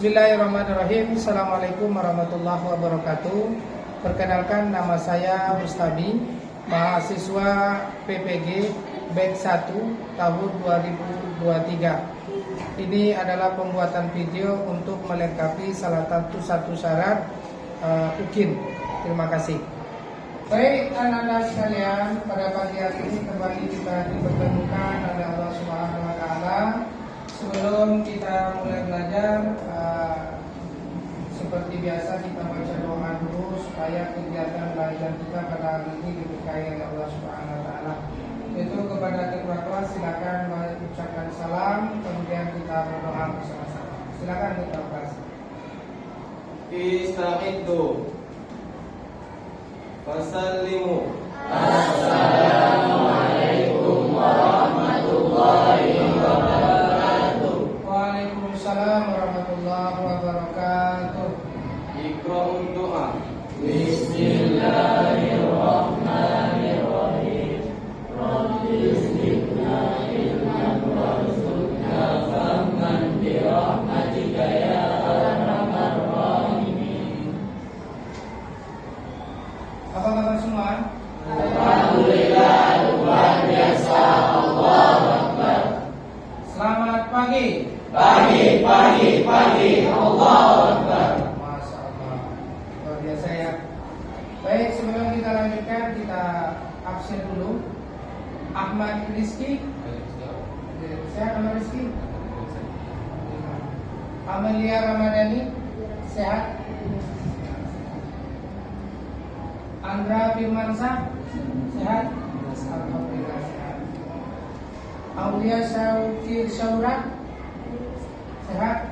Bismillahirrahmanirrahim. Assalamualaikum warahmatullahi wabarakatuh. Perkenalkan, nama saya Mustami, mahasiswa PPG Batch 1 tahun 2023. Ini adalah pembuatan video untuk melengkapi salah satu syarat UKIN. Terima kasih. Baik anak-anak sekalian, pada pagi hari ini kembali kita dipertemukan oleh Allah Subhanahu wa taala. Sebelum kita mulai belajar, seperti biasa kita baca doa dulu supaya kegiatan belajar kita pada hari ini diberkahi oleh Allah Subhanahu wa taala. Itu kepada ketua kelas silakan mengucapkan salam, kemudian kita berdoa bersama-sama. Silakan ketua kelas. Ista'iddu Fasallimu. Assalamualaikum warahmatullahi wabarakatuh. Waalaikumsalam warahmatullahi wabarakatuh. Iqra'ud doa. Bismillahirrahmanirrahim. Rabbi zidna ilman warzuqna fahman birahmatika ya arhamar rahimin. Apa kabar semua? Alhamdulillah, luar biasa. Allahu Akbar. Selamat pagi. Pagi. Allahu Akbar. Masya Allah, luar biasa ya. Baik, sebelum kita lanjutkan, kita absen dulu. Ahmad Rizky. Sehat Ahmad Rizky? Amelia Ramadhani. Sehat? Andra Firmansyah. Sehat? Alhamdulillah sehat. Aulia Syauki Syaurat. Sehat?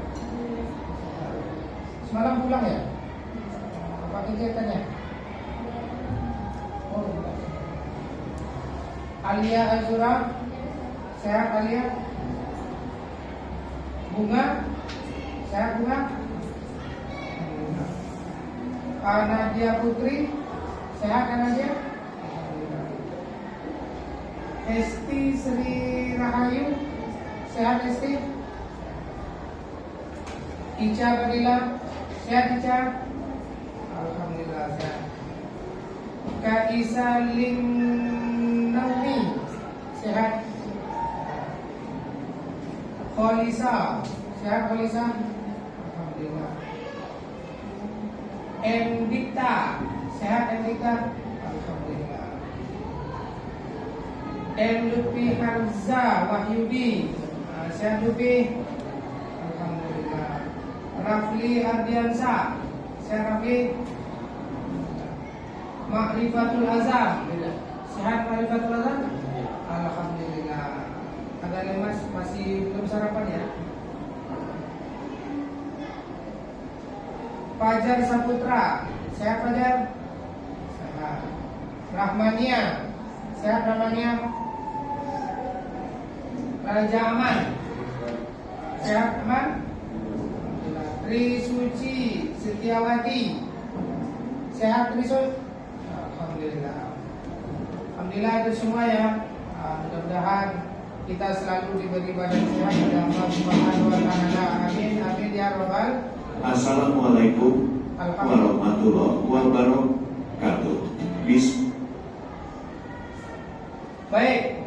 Semalam pulang ya? Apa kegiatannya? Oh, bukan. Alia Azura. Sehat Alia? Bunga? Sehat Bunga? Nadia Putri. Sehat Nadia? Esti Sri Rahayu. Sehat Esti? Ica Badila. Sehat Ica? Alhamdulillah sehat. Kak Isa Linawi. Sehat? Kholisa. Sehat Kholisa? Alhamdulillah. Endikta. Sehat Endikta? Alhamdulillah. Lupi Hamza Wahyudi. Sehat Lupi? Alhamdulillah. Rafli Ardiansa. Sehat Rafli? Ma'rifatul Azam. Sehat Ma'rifatul Azam? Alhamdulillah. Agak lemas, masih belum sarapan ya? Fajar Saputra. Sehat Fajar? Sehat. Rahmania. Sehat Rahmania? Raja Aman. Sehat Aman? Tri Suci Setiawati. Sehat Tri Suci? Alhamdulillah. Alhamdulillah itu semua ya. Mudah-mudahan kita selalu diberi badan sehat oleh Allah Subhanahu wa taala. Amin amin ya rabbal. Assalamualaikum warahmatullahi wabarakatuh. Baik,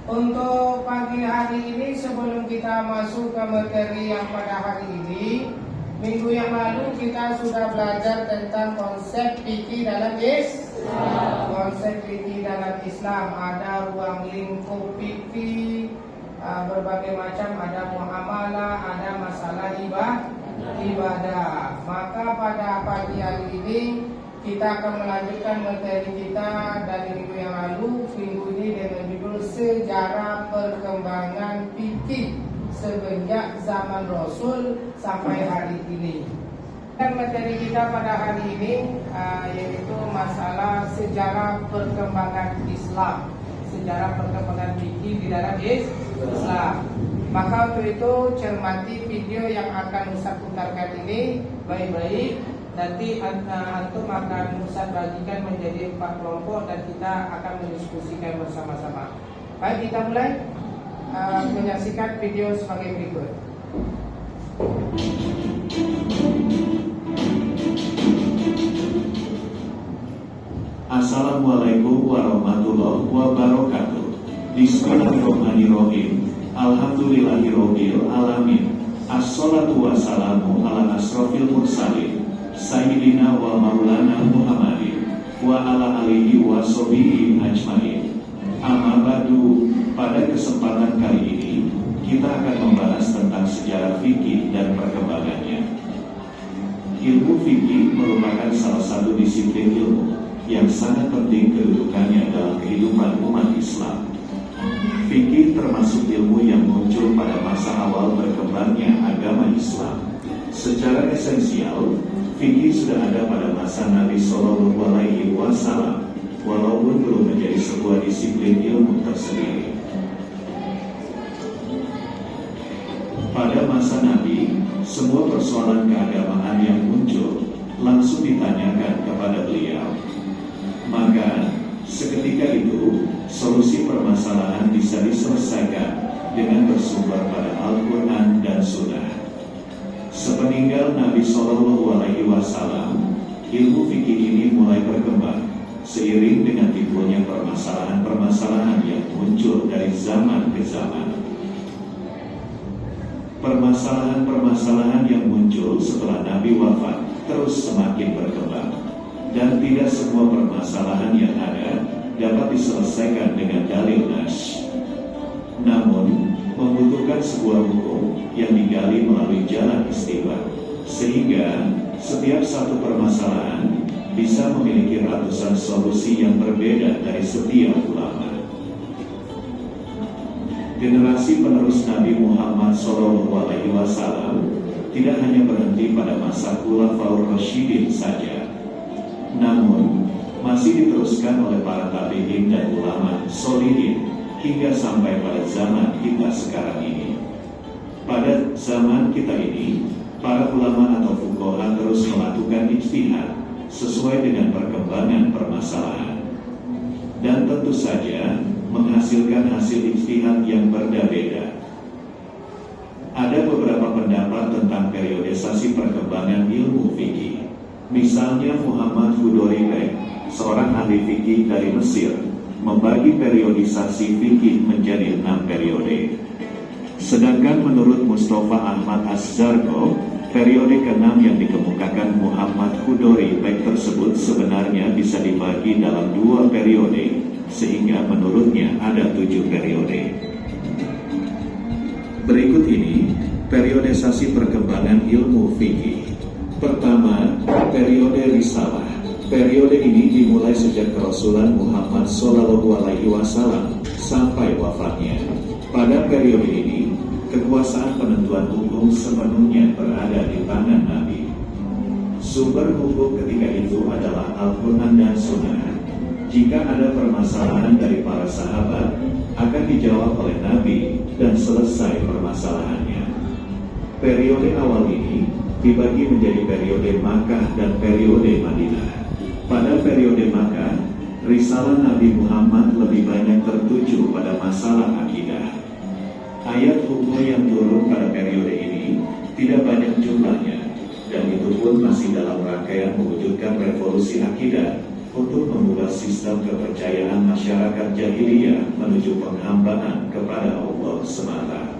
untuk pagi hari ini sebelum kita masuk ke materi yang pada hari ini, minggu yang lalu kita sudah belajar tentang konsep fikih dalam Islam. Konsep fikih dalam Islam ada ruang lingkup fikih berbagai macam, ada muamalah, ada masalah ibadah. Maka pada pagi hari ini kita akan melanjutkan materi kita dari minggu yang lalu. Minggu ini dengan judul sejarah perkembangan fikih semenjak zaman Rasul sampai hari ini. Dan materi kita pada hari ini yaitu masalah sejarah perkembangan Islam, sejarah perkembangan fikih di dalam Islam. Maka untuk itu cermati video yang akan Ustaz putarkan ini baik-baik. Nanti antum akan Ustaz bagikan menjadi 4 kelompok dan kita akan mendiskusikan bersama-sama. Baik, kita mulai menyaksikan video sebagai berikut. Assalamualaikum warahmatullahi wabarakatuh. Bismillahirrahmanirrahim. Alhamdulillahirabbil alamin. Assalatu wassalamu ala asrofil mursalin Sayyidina wa maulana Muhammadin wa ala alihi wa sahbihi ajmain. Amma ba'du. Pada kesempatan kali ini kita akan membahas tentang sejarah fikih dan perkembangannya. Ilmu fikih merupakan salah satu disiplin ilmu yang sangat penting kedudukannya dalam kehidupan umat Islam. Fikih termasuk ilmu yang muncul pada masa awal berkembangnya agama Islam. Secara esensial, fikih sudah ada pada masa Nabi Shallallahu Alaihi Wasallam, walaupun belum menjadi sebuah disiplin ilmu tersendiri. Pada masa Nabi, semua persoalan keagamaan yang muncul langsung ditanyakan kepada beliau. Maka seketika itu, solusi permasalahan bisa diselesaikan dengan bersumber pada Al-Quran dan Sunnah. Sepeninggal Nabi Shallallahu Alaihi Wasallam, ilmu fikih ini mulai berkembang seiring dengan timbulnya permasalahan-permasalahan yang muncul dari zaman ke zaman. Permasalahan-permasalahan yang muncul setelah Nabi wafat terus semakin berkembang, dan tidak semua permasalahan yang ada dapat diselesaikan dengan dalil nas. Namun, membutuhkan sebuah hukum yang digali melalui jalan istinbat, sehingga setiap satu permasalahan bisa memiliki ratusan solusi yang berbeda dari setiap ulama. Generasi penerus Nabi Muhammad SAW tidak hanya berhenti pada masa Khulafaur Rasyidin saja, namun masih diteruskan oleh para tabi'in dan ulama solihin hingga sampai pada zaman kita sekarang ini. Pada zaman kita ini, para ulama atau fuqaha terus melakukan ijtihad sesuai dengan perkembangan permasalahan, dan tentu saja menghasilkan hasil ijtihad yang berbeda-beda. Ada beberapa pendapat tentang periodisasi perkembangan ilmu fikih. Misalnya Muhammad Hudori Beg, seorang ahli fikih dari Mesir, membagi periodisasi fikih menjadi 6 periode. Sedangkan menurut Mustafa Ahmad Az-Zargo, periode ke-6 yang dikemukakan Muhammad Hudori Beg tersebut sebenarnya bisa dibagi dalam 2 periode, sehingga menurutnya ada 7 periode. Berikut ini periodisasi perkembangan ilmu fikih. Pertama, periode risalah. Periode ini dimulai sejak kerasulan Muhammad SAW sampai wafatnya. Pada periode ini, kekuasaan penentuan hukum sepenuhnya berada di tangan Nabi. Sumber hukum ketika itu adalah Al-Quran dan Sunnah. Jika ada permasalahan dari para sahabat, akan dijawab oleh Nabi dan selesai permasalahannya. Periode awal ini dibagi menjadi periode Makkah dan periode Madinah. Pada periode Makkah, risalah Nabi Muhammad lebih banyak tertuju pada masalah akidah. Ayat hukum yang turun pada periode ini tidak banyak jumlahnya, dan itu pun masih dalam rangkaian mewujudkan revolusi akidah untuk mengubah sistem kepercayaan masyarakat jahiliyah menuju penghambaan kepada Allah semata.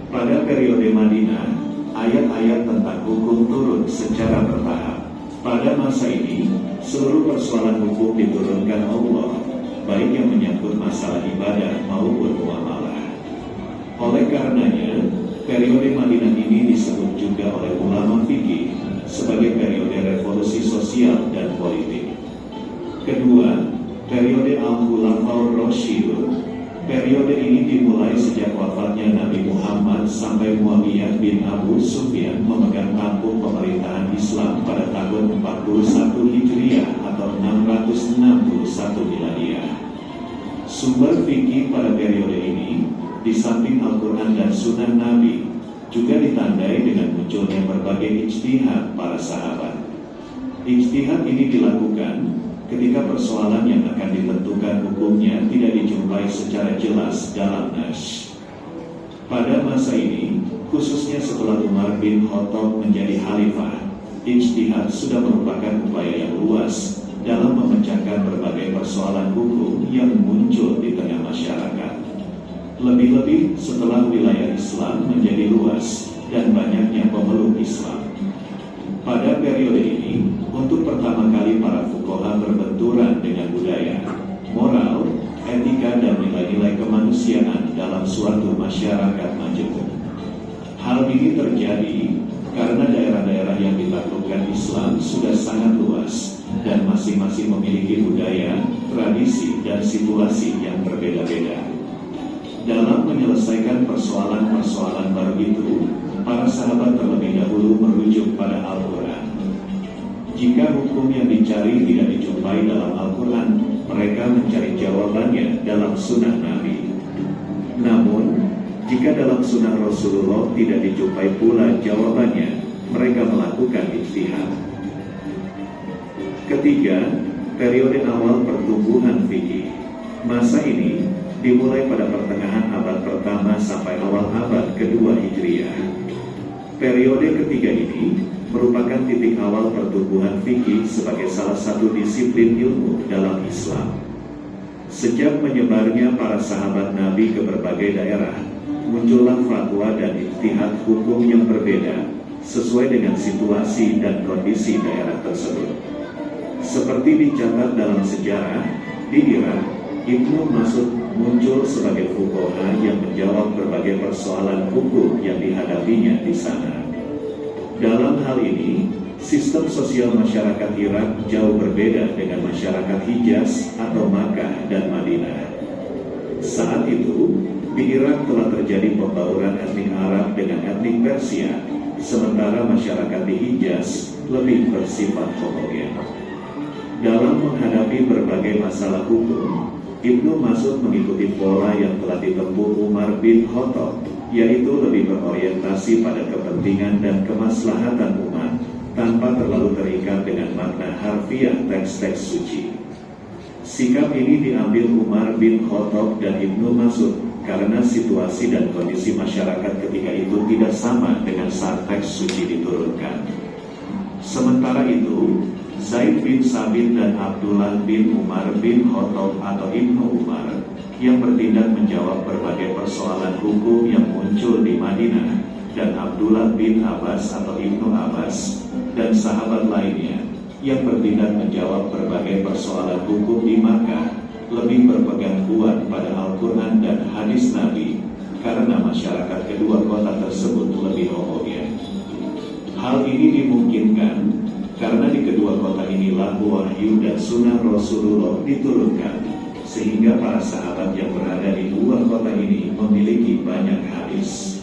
Pada periode Madinah, ayat-ayat tentang hukum turun secara bertahap. Pada masa ini, seluruh persoalan hukum diturunkan Allah, baik yang menyangkut masalah ibadah maupun muamalah. Oleh karenanya, periode Madinah ini disebut juga oleh ulama fikih sebagai periode revolusi sosial dan politik. Kedua, periode Al-Khulafaur Rasyidun. Periode ini dimulai sejak wafatnya Nabi Muhammad sampai Muawiyah bin Abu Sufyan memegang tampuk pemerintahan Islam pada tahun 41 Hijriah atau 661 Miladiyah. Sumber fikih pada periode ini, di samping Al-Quran dan Sunnah Nabi, juga ditandai dengan munculnya berbagai ijtihad para sahabat. Ijtihad ini dilakukan ketika persoalan yang akan ditentukan hukumnya tidak dijumpai secara jelas dalam nas. Pada masa ini, khususnya setelah Umar bin Khattab menjadi khalifah, ijtihad sudah merupakan upaya yang luas dalam memecahkan berbagai persoalan hukum yang muncul di tengah masyarakat. Lebih-lebih setelah wilayah Islam menjadi luas dan banyaknya pemeluk Islam. Pada periode ini, untuk pertama kali para fuqaha berbenturan dengan budaya, moral, etika dan nilai-nilai kemanusiaan dalam suatu masyarakat majemuk. Hal ini terjadi karena daerah-daerah yang ditaklukkan Islam sudah sangat luas dan masing-masing memiliki budaya, tradisi, dan situasi yang berbeda-beda. Dalam menyelesaikan persoalan-persoalan baru itu, para sahabat terlebih dahulu merujuk pada Al-Quran. Jika hukum yang dicari tidak dijumpai dalam Al-Quran, mereka mencari jawabannya dalam sunnah Nabi. Namun, jika dalam sunnah Rasulullah tidak dijumpai pula jawabannya, mereka melakukan ijtihad. Ketiga, periode awal pertumbuhan fikih. Masa ini dimulai pada pertengahan abad pertama sampai awal abad kedua Hijriah. Periode ketiga ini merupakan titik awal pertumbuhan fikih sebagai salah satu disiplin ilmu dalam Islam. Sejak menyebarnya para sahabat Nabi ke berbagai daerah, muncullah fatwa dan ijtihad hukum yang berbeda sesuai dengan situasi dan kondisi daerah tersebut. Seperti dicatat dalam sejarah, di Irak, Ibnu Mas'ud muncul sebagai fuqaha yang menjawab berbagai persoalan hukum yang dihadapinya di sana. Dalam hal ini, sistem sosial masyarakat Irak jauh berbeda dengan masyarakat Hijaz atau Makkah dan Madinah. Saat itu, di Irak telah terjadi pembauran etnik Arab dengan etnik Persia, sementara masyarakat di Hijaz lebih bersifat homogen. Dalam menghadapi berbagai masalah hukum, Ibnu Mas'ud mengikuti pola yang telah ditempuh Umar bin Khattab, yaitu lebih berorientasi pada kepentingan dan kemaslahatan umat, tanpa terlalu terikat dengan makna harfiah teks-teks suci. Sikap ini diambil Umar bin Khattab dan Ibnu Mas'ud karena situasi dan kondisi masyarakat ketika itu tidak sama dengan saat teks suci diturunkan. Sementara itu, Zaid bin Sabit dan Abdullah bin Umar bin Khattab atau Ibnu Umar yang bertindak menjawab berbagai persoalan hukum yang muncul di Madinah, dan Abdullah bin Abbas atau Ibnu Abbas dan sahabat lainnya yang bertindak menjawab berbagai persoalan hukum di Makkah lebih berpegang kuat pada Al-Quran dan hadis Nabi karena masyarakat kedua kota tersebut lebih homogen. Hal ini dimungkinkan karena di kedua kota inilah wahyu dan sunnah Rasulullah diturunkan, sehingga para sahabat yang berada di dua kota ini memiliki banyak hadis.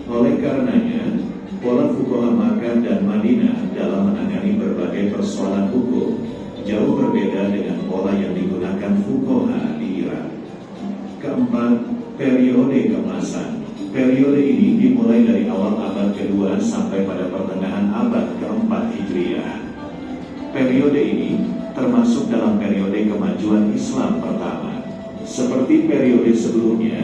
Oleh karenanya, pola fuqaha Makkah dan Madinah dalam menangani berbagai persoalan hukum jauh berbeda dengan pola yang digunakan fuqaha di Irak. Keempat, periode keemasan. Periode ini dimulai dari awal abad kedua sampai pada pertengahan abad keempat Hijriah. Periode ini termasuk dalam periode kemajuan Islam pertama. Seperti periode sebelumnya,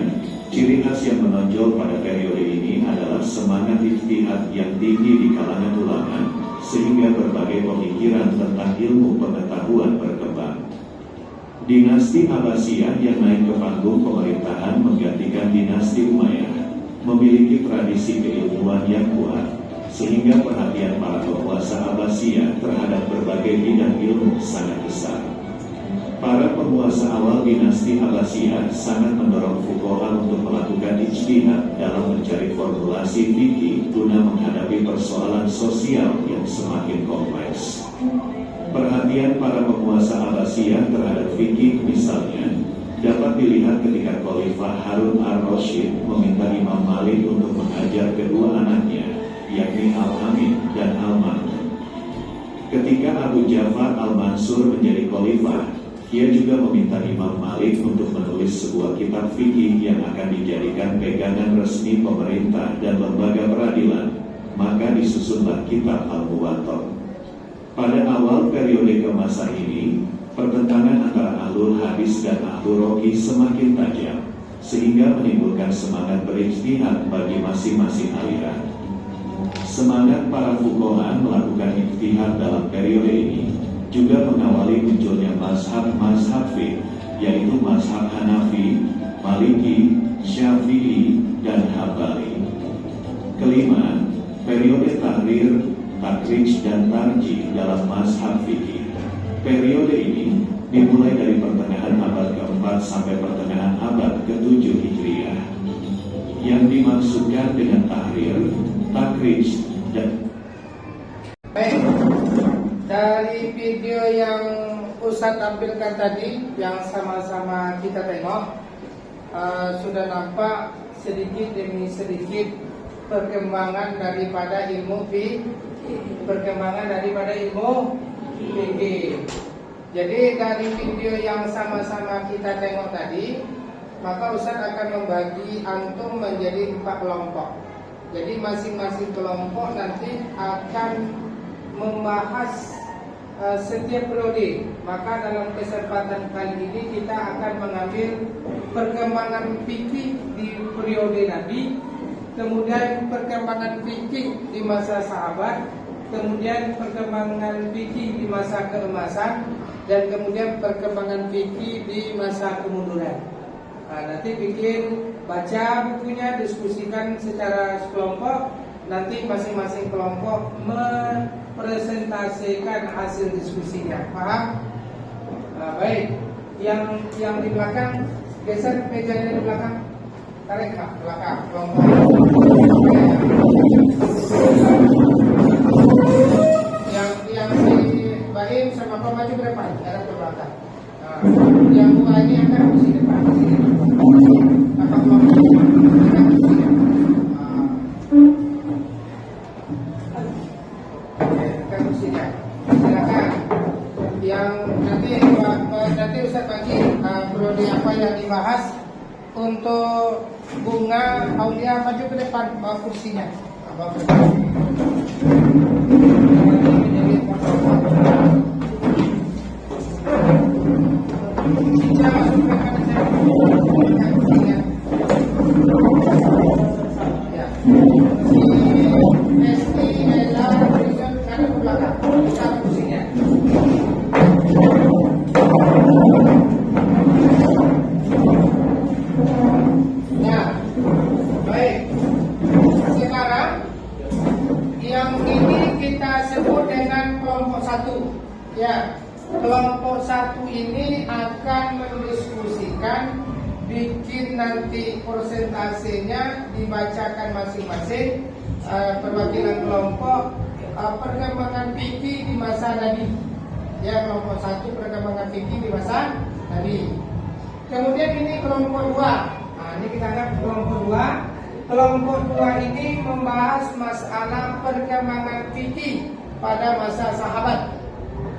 ciri khas yang menonjol pada periode ini adalah semangat ijtihad yang tinggi di kalangan ulama, sehingga berbagai pemikiran tentang ilmu pengetahuan berkembang. Dinasti Abbasiyah yang naik ke panggung pemerintahan menggantikan dinasti Umayyah memiliki tradisi keilmuan yang kuat, sehingga perhatian para penguasa Abbasiyah terhadap berbagai bidang ilmu sangat besar. Para penguasa awal dinasti Abbasiyah sangat mendorong fuqaha untuk melakukan ijtihad dalam mencari formulasi fikih guna menghadapi persoalan sosial yang semakin kompleks. Perhatian para penguasa Abbasiyah terhadap fikih misalnya dapat dilihat ketika Khalifah Harun al-Rasyid meminta Imam Malik untuk mengajar kedua anaknya, yakni Al-Amin dan Al-Ma'mun. Ketika Abu Ja'far al-Mansur menjadi Khalifah, ia juga meminta Imam Malik untuk menulis sebuah kitab fikih yang akan dijadikan pegangan resmi pemerintah dan lembaga peradilan, maka disusunlah kitab Al-Muwatta. Pada awal periode keemasan ini, pertentangan antara ahlul hadis dan ahlul roqi semakin tajam, sehingga menimbulkan semangat berijtihad bagi masing-masing aliran. Semangat para fuqaha melakukan ijtihad dalam periode ini juga mengawali munculnya mazhab-mazhab fiqh, yaitu mazhab Hanafi, Maliki, Syafi'i, dan Hambali. Kelima, periode tahrir, takrij, dan tarjih dalam mazhab fikih. Periode ini dimulai dari pertengahan abad ke-4 sampai pertengahan abad ke-7 Hijriah. Yang dimaksudkan dengan tahrir, takrij, dan Baik, dari video yang Ustadz tampilkan tadi, yang sama-sama kita tengok, sudah nampak sedikit demi sedikit perkembangan daripada ilmu fikih. Jadi dari video yang sama-sama kita tengok tadi, maka Ustadz akan membagi antum menjadi 4 kelompok. Jadi masing-masing kelompok nanti akan membahas setiap periode. Maka dalam kesempatan kali ini kita akan mengambil perkembangan fikih di periode Nabi, kemudian perkembangan fikih di masa sahabat, kemudian perkembangan fikih di masa keemasan, dan kemudian perkembangan fikih di masa kemunduran. Nanti bikin baca bukunya, diskusikan secara sekelompok. Nanti masing-masing kelompok mempresentasikan hasil diskusinya. Paham? Baik. Yang di belakang, geser mejanya di belakang. Tarik ke belakang kelompok. Yang si Baim sama Pak maju ke depan, arah ke belakang. Yang dua ini akan kursi depan, apa kelompok akan kursi depan. Silakan. Yang nanti Ustaz bagi periode apa yang dibahas. Untuk bunga Aulia maju ke depan, bawa kursinya. Bawa ke depan. Kita masuk ke kursinya. Ya. Si Ella berikan ke belakang. Kita kursinya. Nah, baik. Sekarang yang ini kita sebut dengan kelompok 1. Ya, kelompok 1 ini akan mendiskusikan, bikin nanti persentasenya dibacakan masing-masing perwakilan kelompok perkembangan fikih di masa Nabi. Ya, kelompok 1 perkembangan fikih di masa Nabi. Kemudian ini kelompok 2. Ini kita lihat kelompok 2. Kelompok 2 ini membahas masalah perkembangan fikih pada masa sahabat.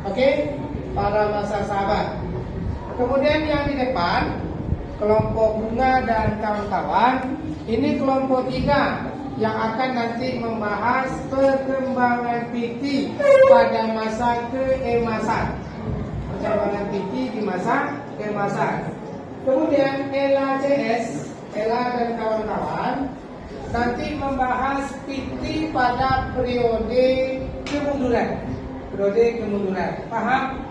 Oke? Pada masa sahabat. Kemudian yang di depan, kelompok bunga dan kawan-kawan, ini kelompok 3 yang akan nanti membahas perkembangan fikih pada masa keemasan. Perkembangan fikih di masa keemasan. Kemudian Ella dan kawan-kawan nanti membahas fikih pada periode kemunduran. Paham?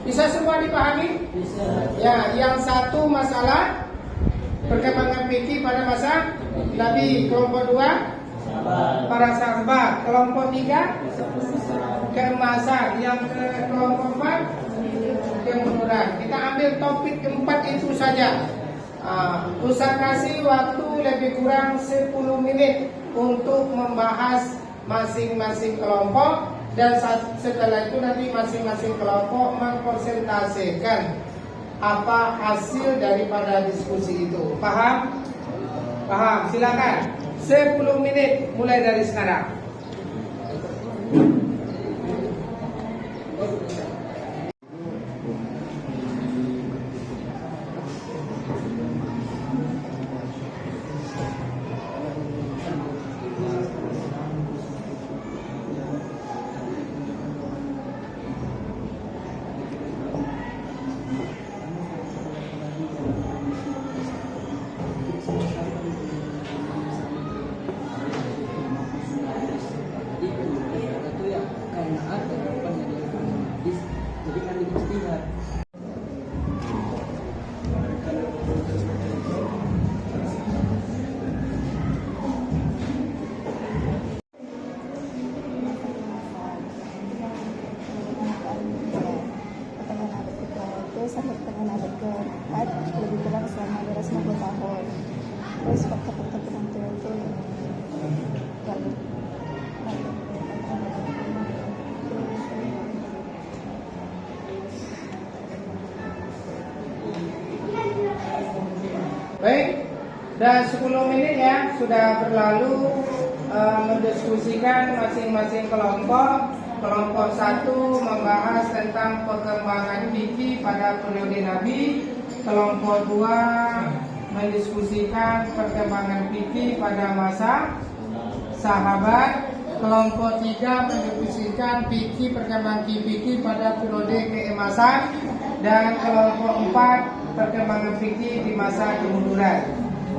Bisa semua dipahami? Bisa. Ya, yang satu masalah perkembangan fikih pada masa Nabi. Kelompok 2 para sahabat. Kelompok 3 keemasan. Yang kelompok 4 kemunduran. Kita ambil topik keempat itu saja. Ustaz kasih waktu lebih kurang 10 menit untuk membahas masing-masing kelompok, dan setelah itu nanti masing-masing kelompok mempresentasikan apa hasil daripada diskusi itu. Paham? Paham? Silakan. 10 menit mulai dari sekarang. Jumat lebih kurang selama 250 tahun. Terus fakta-fakta penentuan itu lalu Baik, dan 10 menit ya sudah berlalu mendiskusikan masing-masing kelompok. Kelompok 1 membahas tentang perkembangan fikih pada periode Nabi. Kelompok 2 mendiskusikan perkembangan fikih pada masa sahabat. Kelompok 3 mendiskusikan perkembangan fikih pada periode keemasan. Dan kelompok 4 perkembangan fikih di masa kemunduran.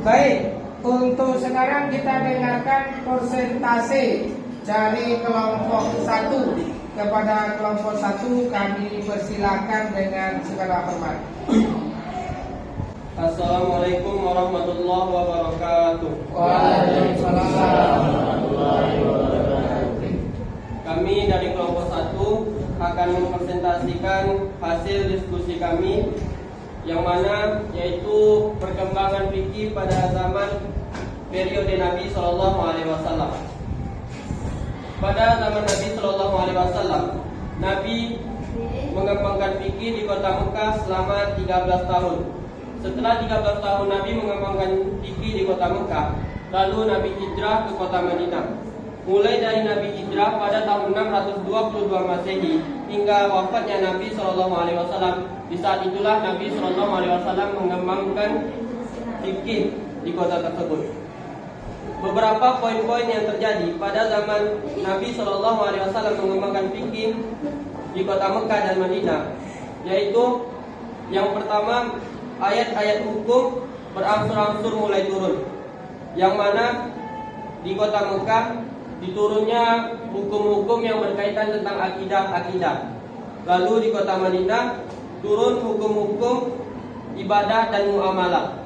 Baik, untuk sekarang kita dengarkan persentase dari kelompok 1 kepada kelompok 1. Kami persilakan dengan segala hormat. Assalamualaikum warahmatullahi wabarakatuh. Waalaikumsalam warahmatullahi wabarakatuh. Kami dari kelompok 1 akan mempresentasikan hasil diskusi kami, yang mana yaitu perkembangan fikih pada zaman periode Nabi Shallallahu Alaihi Wasallam. Pada zaman Nabi Shallallahu Alaihi Wasallam, Nabi mengembangkan fikih di kota Mekah selama 13 tahun. Setelah 13 tahun Nabi mengembangkan fikih di kota Mekah, lalu Nabi hijrah ke kota Madinah. Mulai dari Nabi hijrah pada tahun 622 Masehi hingga wafatnya Nabi Shallallahu Alaihi Wasallam. Di saat itulah Nabi Shallallahu Alaihi Wasallam mengembangkan fikih di kota tersebut. Beberapa poin-poin yang terjadi pada zaman Nabi Shallallahu Alaihi Wasallam mengembangkan fikih di kota Mekah dan Madinah, yaitu yang pertama, ayat-ayat hukum berangsur-angsur mulai turun, yang mana di kota Mekah diturunnya hukum-hukum yang berkaitan tentang akidah. Lalu di kota Madinah turun hukum-hukum ibadah dan muamalah.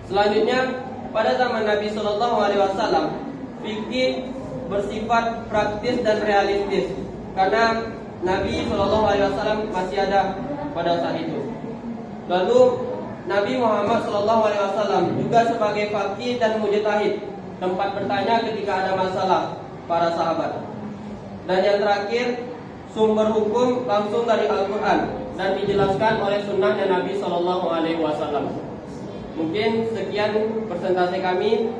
Selanjutnya pada zaman Nabi Shallallahu Alaihi Wasallam, fikih bersifat praktis dan realistis karena Nabi Shallallahu Alaihi Wasallam masih ada pada saat itu. Lalu Nabi Muhammad Shallallahu Alaihi Wasallam juga sebagai faqih dan mujtahid, tempat bertanya ketika ada masalah para sahabat. Dan yang terakhir, sumber hukum langsung dari Al-Quran dan dijelaskan oleh sunnahnya Nabi Shallallahu Alaihi Wasallam. Mungkin sekian presentasi kami.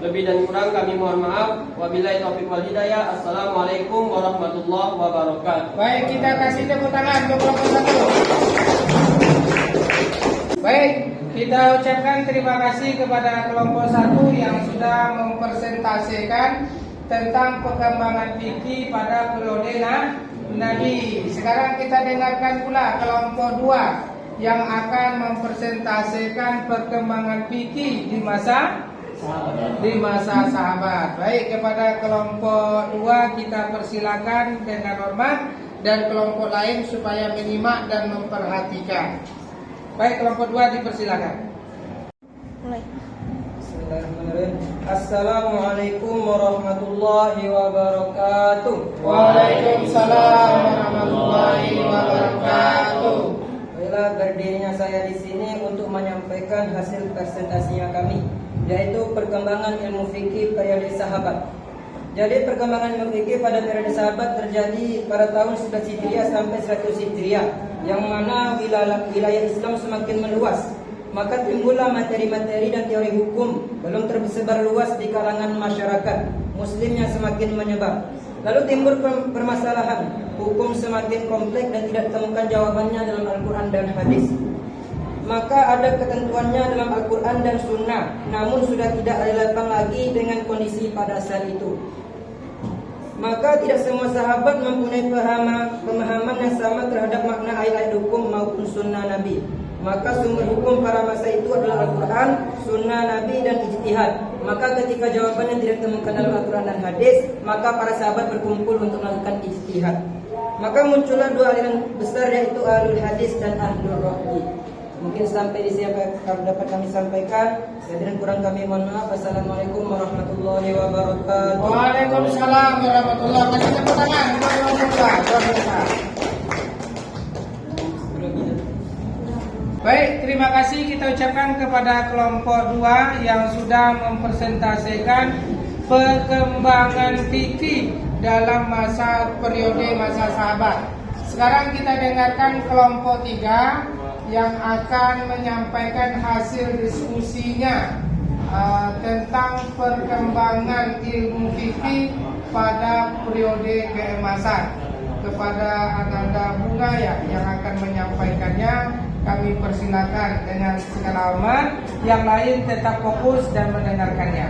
Lebih dan kurang kami mohon maaf. Wabillahi taufiq wal hidayah. Assalamualaikum warahmatullahi wabarakatuh. Baik, kita kasih tepuk tangan untuk kelompok 1. Baik, kita ucapkan terima kasih kepada kelompok 1 yang sudah mempresentasikan tentang perkembangan fikih pada periode Nabi. Sekarang kita dengarkan pula kelompok 2 yang akan mempresentasikan perkembangan fikih di masa sahabat. Baik, kepada kelompok 2 kita persilakan dengan hormat, dan kelompok lain supaya menyimak dan memperhatikan. Baik, kelompok 2 dipersilakan. mulai. Bismillahirrahmanirrahim. Assalamualaikum warahmatullahi wabarakatuh. Waalaikumsalam warahmatullahi wabarakatuh. Baiklah, berdirinya saya di sini untuk menyampaikan hasil presentasinya kami, yaitu perkembangan ilmu fikih periode sahabat. Jadi perkembangan ilmu fikih pada periode sahabat terjadi pada tahun 11 Hijriah sampai 100 Hijriah, yang mana wilayah Islam semakin meluas. Maka timbullah materi-materi dan teori hukum belum tersebar luas di kalangan masyarakat Muslim yang semakin menyebar. Lalu timbul permasalahan, hukum semakin kompleks dan tidak ditemukan jawabannya dalam Al-Quran dan hadis. Maka ada ketentuannya dalam Al-Quran dan Sunnah, namun sudah tidak relevan lagi dengan kondisi pada saat itu. Maka tidak semua sahabat mempunyai pemahaman yang sama terhadap makna ayat-ayat hukum maupun Sunnah Nabi. Maka sumber hukum pada masa itu adalah Al-Quran, Sunnah Nabi dan ijtihad. Maka ketika jawabannya tidak ditemukan dalam Al-Quran dan hadis, maka para sahabat berkumpul untuk melakukan ijtihad. Maka muncullah dua aliran besar, yaitu Ahlul Hadis dan Ahlul Ra'yi. Mungkin sampai di sini yang dapat kami sampaikan. Lebih kurang kami mohon maaf. Assalamualaikum warahmatullahi wabarakatuh. Waalaikumsalam warahmatullahi wabarakatuh. Kasih tepuk tangan untuk kelompok 2. Baik, terima kasih kita ucapkan kepada kelompok 2 yang sudah mempresentasikan perkembangan fikih dalam periode masa sahabat. Sekarang kita dengarkan kelompok 3 yang akan menyampaikan hasil diskusinya tentang perkembangan ilmu fikih pada periode keemasan. Kepada Ananda Bungaya yang akan menyampaikannya, kami persilakan dengan segala hormat. Yang lain tetap fokus dan mendengarkannya.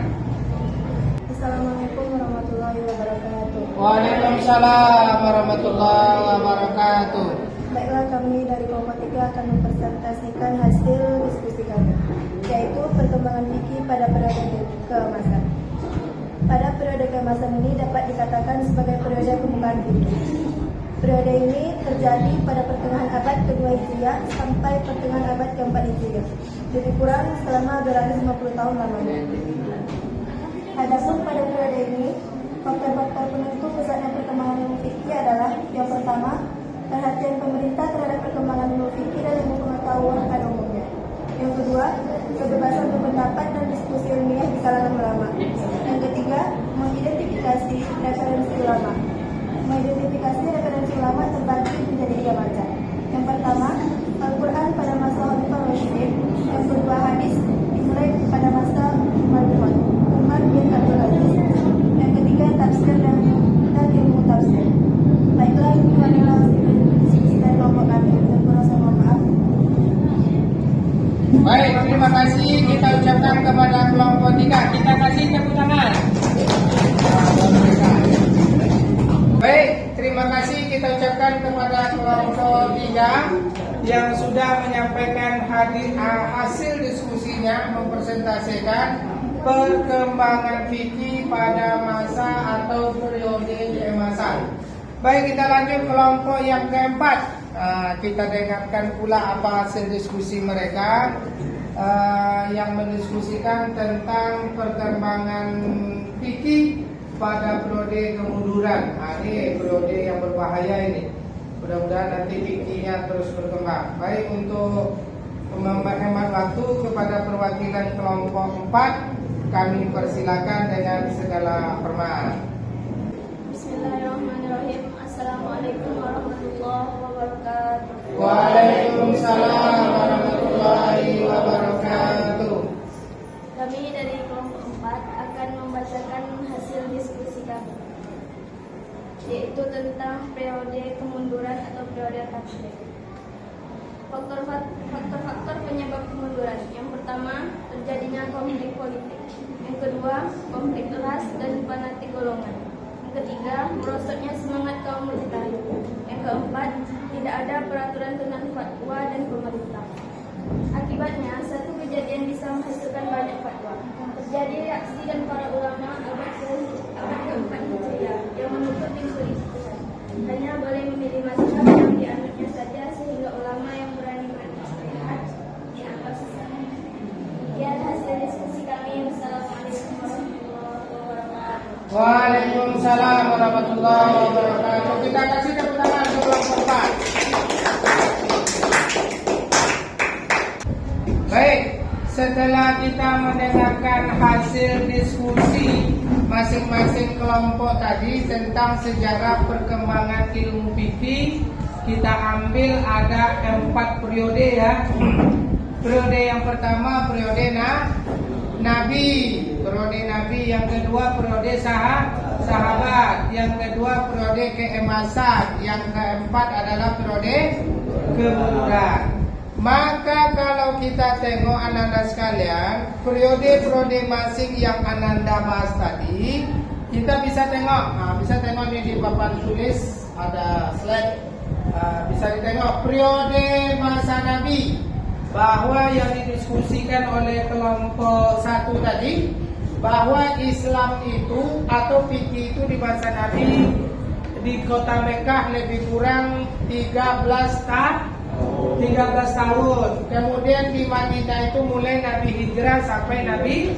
Assalamualaikum warahmatullahi wabarakatuh. Waalaikumsalam warahmatullahi wabarakatuh. Baiklah, kami dari kelompok 3 akan mempresentasikan hasil diskusi kami, yaitu perkembangan fikih pada periode keemasan. Pada periode keemasan ini dapat dikatakan sebagai periode pembukaan fikih. Periode ini terjadi pada pertengahan abad ke-2 Hijriah sampai pertengahan abad ke-4 Hijriah. Lebih kurang selama 250 tahun lamanya. Adapun pada periode ini, faktor-faktor penentu pesatnya perkembangan ilmu fikih adalah: yang pertama, perhatian pemerintah terhadap perkembangan ilmu fikih dan ilmu pengetahuan pada umumnya. Yang kedua, kebebasan berpendapat dan diskusi ilmiah di kalangan ulama. Yang ketiga, mengidentifikasi referensi ulama. Mengidentifikasi referensi ulama terbagi menjadi 3 macam. Yang pertama, Al-Quran pada masa Khalifah Rasyidin. Yang kedua, hadis dimulai pada masa Umar bin Abdul Aziz. Yang ketiga, tafsir dan ilmu tafsir. Baiklah, ini adalah hasil diskusi dari kelompok kami. Dan merasa mohon maaf. Baik, terima kasih kita ucapkan kepada kelompok 3. Kita kasih tepuk tangan. Baik, terima kasih kita ucapkan kepada kelompok 3 yang sudah menyampaikan hasil diskusinya, mempresentasikan perkembangan fikih pada masa atau periode keemasan. Baik, kita lanjut kelompok yang keempat. Kita dengarkan pula apa hasil diskusi mereka yang mendiskusikan tentang perkembangan fikih pada periode kemunduran. Ini periode yang berbahaya ini. Mudah-mudahan nanti fikihnya terus berkembang. Baik, untuk menghemat waktu kepada perwakilan kelompok 4, kami persilakan dengan segala hormat. Bismillahirrahmanirrahim. Assalamualaikum warahmatullahi wabarakatuh. Waalaikumsalam warahmatullahi wabarakatuh. Kami dari kelompok 4 akan membacakan hasil diskusi kami, yaitu tentang periode kemunduran atau periode taksir. Faktor-faktor penyebab kemunduran. Yang pertama, terjadinya konflik politik. Yang kedua, konflik ras dan fanatik golongan. Yang ketiga, merosotnya semangat kaum mujtahid. Yang keempat, tidak ada peraturan tentang fatwa dan pemerintah. Akibatnya, satu kejadian bisa menghasilkan banyak fatwa. Terjadi reaksi dan para ulama abad ke-4 Hijriah yang menuntut ijtihad. Hanya boleh memilih mazhab yang dianutnya saja, sehingga ulama yang berani berijtihad dianggap sesat. Demikian hasil diskusi kami. Wassalamualaikum warahmatullahi wabarakatuh. Waalaikumsalam warahmatullahi wabarakatuh. Kita kasih tepuk tangan ke kelompok 4. Baik, setelah kita mendengarkan hasil diskusi masing-masing kelompok tadi tentang sejarah perkembangan ilmu fikih, kita ambil ada 4 periode ya. Periode yang pertama periode Nabi, periode Nabi. Yang kedua periode sahabat. Yang kedua periode keemasan. Yang keempat adalah periode kemunduran. Maka kalau kita tengok ananda sekalian, periode-periode masing yang ananda bahas tadi, kita bisa tengok. Bisa tengok nih di papan tulis ada slide. Bisa ditengok periode masa Nabi, bahwa yang didiskusikan oleh kelompok 1 tadi, bahwa Islam itu atau fikih itu di masa Nabi di kota Mekah lebih kurang 13 tahun. Kemudian di Madinah itu mulai Nabi hijrah sampai Nabi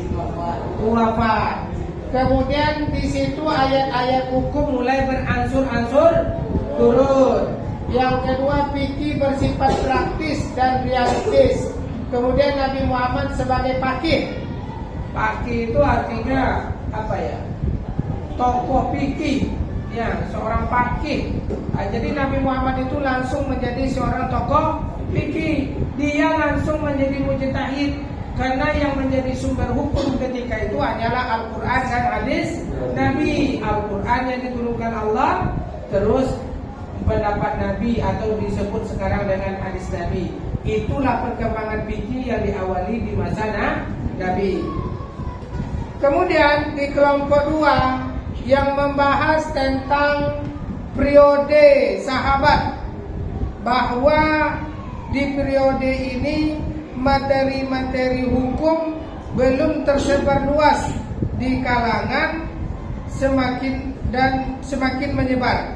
wafat. Kemudian di situ ayat-ayat hukum mulai beransur-ansur turun. Yang kedua, fikih bersifat praktis dan realistis. Kemudian Nabi Muhammad sebagai faqih. Faqih itu artinya apa ya? Tokoh fikih, ya, seorang faqih. Jadi Nabi Muhammad itu langsung menjadi seorang tokoh fikih. Dia langsung menjadi mujtahid karena yang menjadi sumber hukum ketika itu hanyalah Al-Quran dan hadis Nabi. Al-Quran yang diturunkan Allah, terus pendapat Nabi atau disebut sekarang dengan hadis Nabi. Itulah perkembangan fikih yang diawali di masa Nabi. Kemudian di kelompok 2 yang membahas tentang periode sahabat, bahwa di periode ini materi-materi hukum belum tersebar luas di kalangan, semakin menyebar.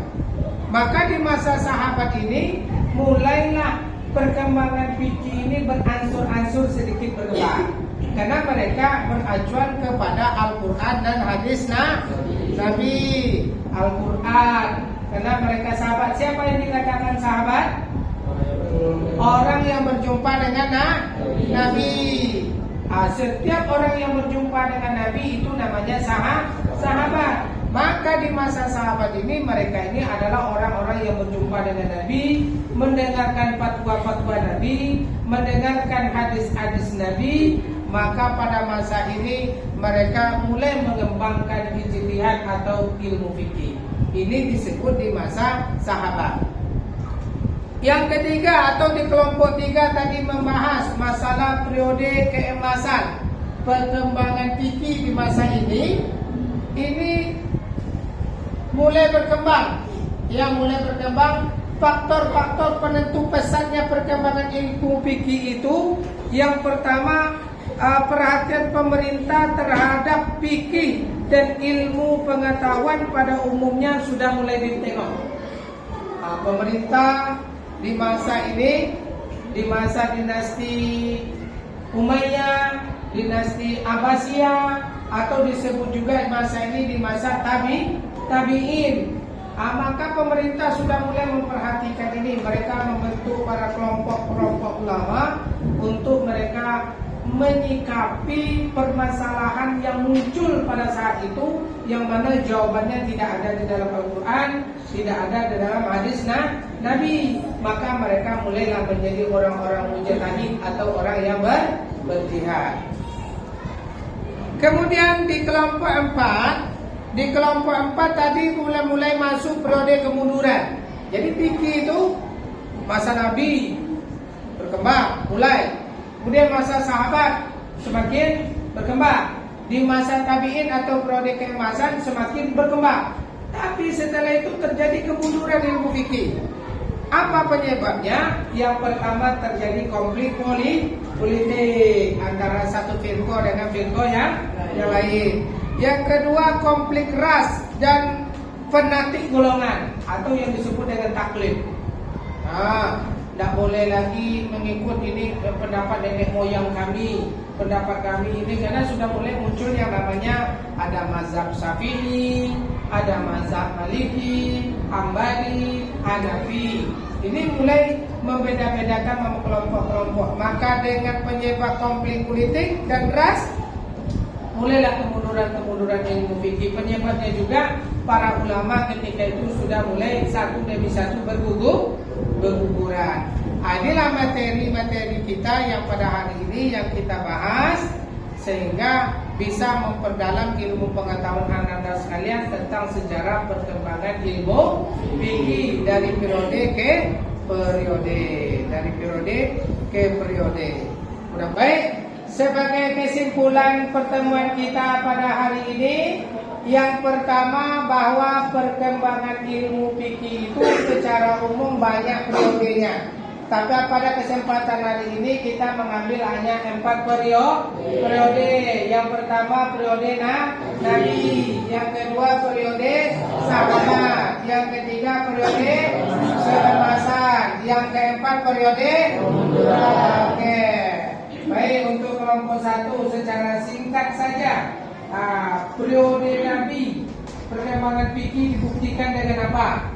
Maka di masa sahabat ini mulailah perkembangan fikih ini beransur-ansur sedikit berkembang, karena mereka beracuan kepada Al-Quran dan hadis Nabi. Al-Quran, karena mereka sahabat. Siapa yang dikatakan sahabat? Orang yang berjumpa dengan Nabi. Setiap orang yang berjumpa dengan Nabi itu namanya sahabat. Maka di masa sahabat ini, mereka ini adalah orang-orang yang berjumpa dengan Nabi, mendengarkan fatwa-fatwa Nabi, mendengarkan hadis-hadis Nabi. Maka pada masa ini mereka mulai mengembangkan ijtihad atau ilmu fikih. Ini disebut di masa sahabat. Yang ketiga atau di kelompok 3 tadi membahas masalah periode keemasan. Perkembangan fikih di masa ini mulai berkembang. Yang mulai berkembang, faktor-faktor penentu pesatnya perkembangan ilmu fikih itu, yang pertama, perhatian pemerintah terhadap fikih dan ilmu pengetahuan pada umumnya sudah mulai ditengok. Pemerintah di masa ini, di masa dinasti Umayyah, dinasti Abbasiyah, atau disebut juga masa ini di masa tabi'in. Maka pemerintah sudah mulai memperhatikan ini. Mereka membentuk para kelompok-kelompok ulama untuk mereka menyikapi permasalahan yang muncul pada saat itu, yang mana jawabannya tidak ada di dalam Al-Quran, tidak ada di dalam hadis Nabi. Maka mereka mulailah menjadi orang-orang mujtahid atau orang yang berjihad. Kemudian di kelompok 4 tadi mulai masuk periode kemunduran. Jadi fikih itu masa Nabi berkembang mulai. Kemudian masa sahabat semakin berkembang. Di masa tabi'in atau periode keemasan semakin berkembang. Tapi setelah itu terjadi kemunduran ilmu fikih. Apa penyebabnya? Yang pertama terjadi konflik politik antara satu firqah dengan firqah yang lain. Yang kedua konflik ras dan fanatik golongan atau yang disebut dengan taklid. Tidak boleh lagi mengikut ini pendapat nenek moyang kami, pendapat kami ini, karena sudah mulai muncul yang namanya ada mazhab Syafi'i, ada mazhab Maliki, Hambali, Hanafi. Ini mulai membeda-bedakan kelompok-kelompok. Maka dengan penyebab konflik politik dan ras, mulailah kemunduran ilmu fikih. Penyebabnya juga para ulama ketika itu sudah mulai satu demi satu berguguran. Inilah materi-materi kita yang pada hari ini yang kita bahas, sehingga bisa memperdalam ilmu pengetahuan Anda sekalian tentang sejarah perkembangan ilmu fikih dari periode ke periode. Udah baik. Sebagai kesimpulan pertemuan kita pada hari ini, yang pertama bahwa perkembangan ilmu fikih itu secara umum banyak periodenya. Tapi pada kesempatan hari ini kita mengambil hanya 4 periode. Yang pertama periode Nabi, yang kedua periode sahabat, yang ketiga periode keemasan, yang keempat periode Oke. Baik, untuk kelompok 1 secara singkat saja, periode Nabi, perkembangan fikih dibuktikan dengan apa?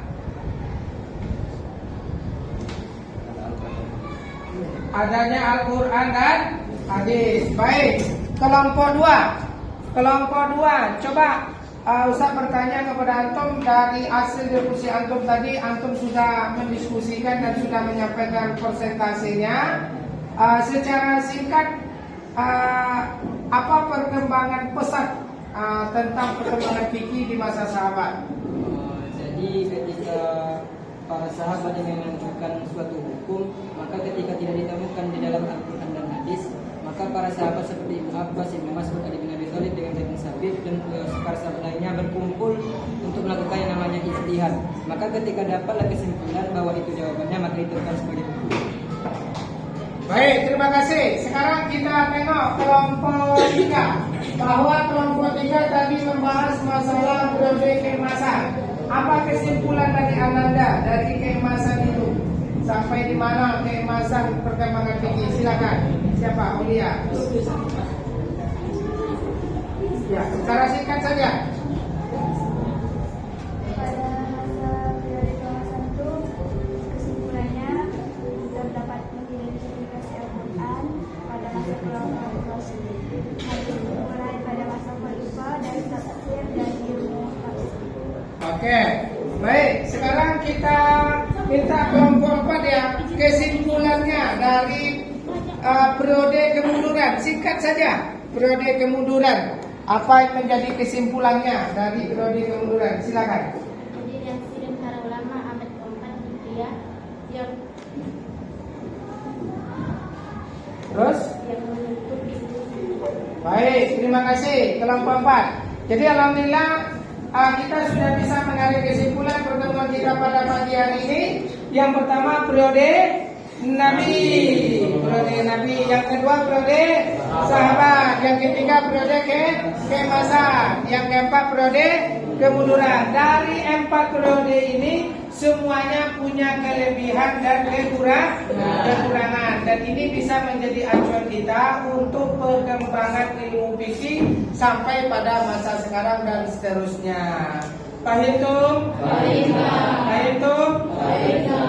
adanya Al-Quran dan hadis. Baik, kelompok 2. Kelompok 2, coba Ustaz bertanya kepada antum, dari hasil diskusi antum tadi, antum sudah mendiskusikan dan sudah menyampaikan persentasenya. Secara singkat, apa perkembangan pesat tentang perkembangan fikih di masa sahabat? Jadi ketika para sahabat yang menentukan suatu hukum, maka ketika tidak ditemukan di dalam Al-Quran dan hadis, maka para sahabat seperti Ibnu Abbas, Ibnu Mas'ud, Ali bin Abi Thalib dengan Zaid bin Sabit dan para sahabat lainnya berkumpul untuk melakukan yang namanya ijtihad. Maka ketika dapatlah kesimpulan bahwa itu jawabannya, maka itu akan sebagai hukum. Baik, terima kasih. Sekarang kita tengok kelompok 3. Bahwa kelompok 3 tadi membahas masalah periode keemasan. Apa kesimpulan dari Ananda dari keemasan itu? Sampai di mana keemasan perkembangan fikih? Silakan. Siapa? Aulia. Ya, secara singkat saja. Pada masa periode keemasan itu, kesimpulannya terdapat mengidentifikasi Al-Quran pada masa kelompok Rasul. Hadis mulai pada masa Khalifah dari tafsir dan ilmu tafsir. Oke, baik. Sekarang kita minta kelompok 4 ya. Kesimpulannya dari periode kemunduran. Singkat saja. Periode kemunduran. Apa yang menjadi kesimpulannya dari periode kemunduran? Silakan. Jadi reaksi dan para ulama abad keempat Hijriah yang menutup itu. Baik, terima kasih kelompok 4. Jadi alhamdulillah kita sudah bisa mengambil kesimpulan pertemuan kita pada pagi hari ini. Yang pertama periode Nabi, yang kedua periode sahabat, yang ketiga periode keemasan, yang keempat periode kemunduran. Dari 4 periode ini semuanya punya kelebihan dan kekurangan, dan ini bisa menjadi acuan kita untuk perkembangan ilmu fikih sampai pada masa sekarang dan seterusnya. Pahitum? Pahitum?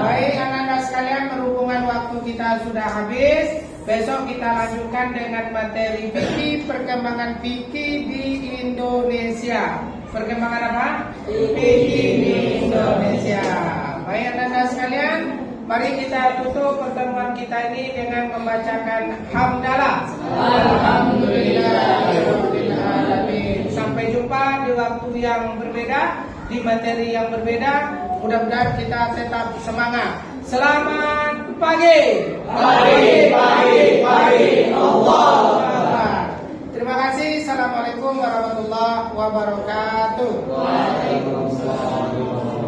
Baik anak-anak sekalian, berhubungan waktu kita sudah habis. Besok kita lanjutkan dengan materi fikih, perkembangan fikih di Indonesia. Perkembangan apa? Fikih di Indonesia. Baik anak-anak sekalian, mari kita tutup pertemuan kita ini dengan membacakan hamdalah. Alhamdulillahirobbilalamin. Sampai jumpa di waktu yang berbeda, di materi yang berbeda. Mudah-mudahan kita tetap semangat. Selamat pagi. Pagi. Allah. Terima kasih. Assalamualaikum warahmatullahi wabarakatuh. Waalaikumsalam.